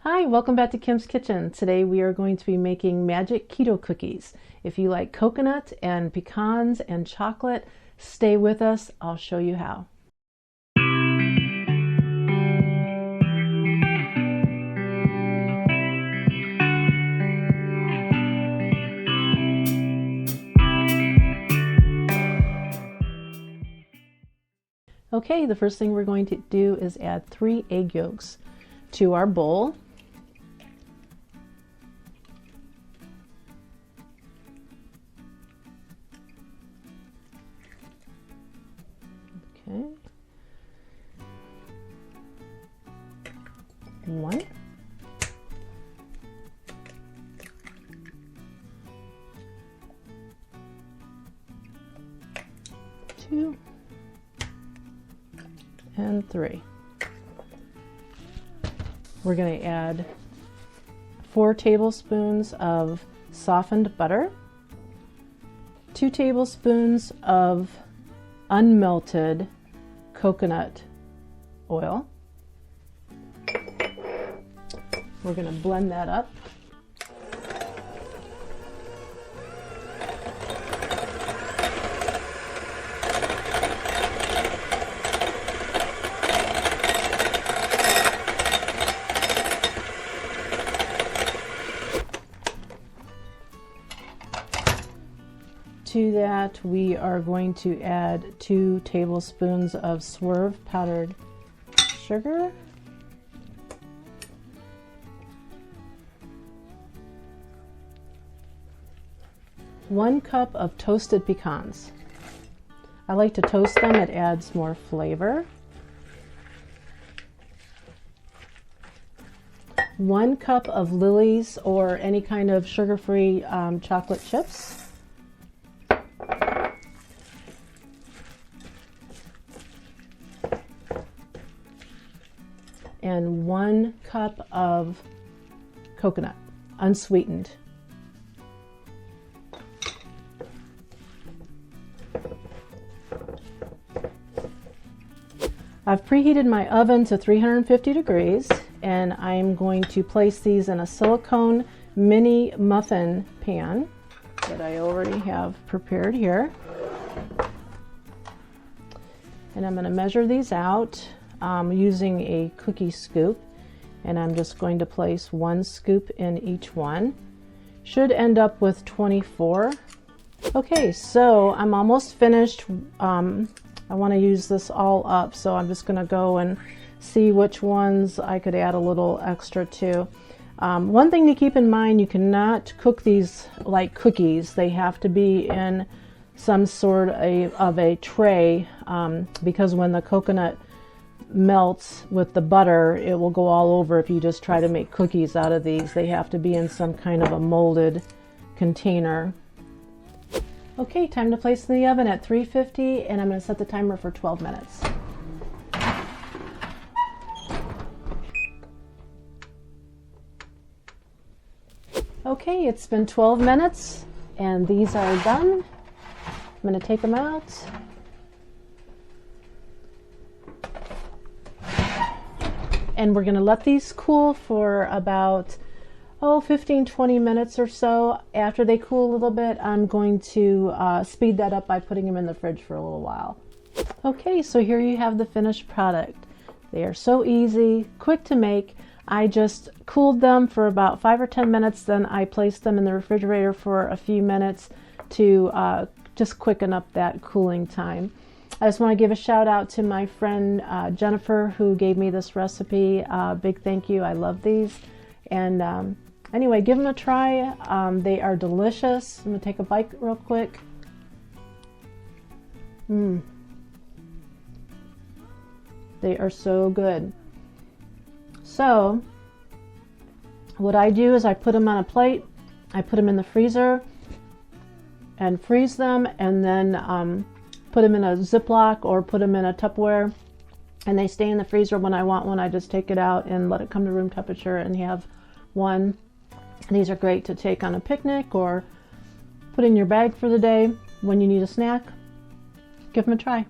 Hi, welcome back to Kim's Kitchen. Today we are going to be making magic keto cookies. If you like coconut and pecans and chocolate, stay with us. I'll show you how. Okay, the first thing we're going to do is add 3 egg yolks to our bowl. Okay. 1. 2. And 3. We're going to add 4 tablespoons of softened butter, 2 tablespoons of unmelted coconut oil. We're going to blend that up. To that, we are going to add 2 tablespoons of Swerve powdered sugar, 1 cup of toasted pecans. I like to toast them, it adds more flavor. 1 cup of Lily's or any kind of sugar-free chocolate chips. And 1 cup of coconut, unsweetened. I've preheated my oven to 350 degrees and I'm going to place these in a silicone mini muffin pan that I already have prepared here. And I'm going to measure these out using a cookie scoop, and I'm just going to place 1 scoop in each one. Should end up with 24. Okay, so I'm almost finished. I want to use this all up, so I'm just going to go and see which ones I could add a little extra to. One thing to keep in mind, you cannot cook these like cookies. They have to be in some sort of a tray because when the coconut melts with the butter, it will go all over if you just try to make cookies out of these. They have to be in some kind of a molded container. Okay, time to place in the oven at 350, and I'm going to set the timer for 12 minutes. Okay, it's been 12 minutes and these are done. I'm going to take them out. And we're going to let these cool for about 15-20 minutes or so. After they cool a little bit, I'm going to speed that up by putting them in the fridge for a little while. Okay, so here you have the finished product. They are so easy, quick to make. I just cooled them for about 5 or 10 minutes, then I placed them in the refrigerator for a few minutes to just quicken up that cooling time. I just want to give a shout out to my friend Jennifer, who gave me this recipe. Big thank you. I love these. And anyway, give them a try. They are delicious. I'm going to take a bite real quick. They are so good. So what I do is I put them on a plate. I put them in the freezer and freeze them, and then put them in a Ziploc or put them in a Tupperware, and they stay in the freezer. When I want one, I just take it out and let it come to room temperature and have one. These are great to take on a picnic or put in your bag for the day when you need a snack. Give them a try.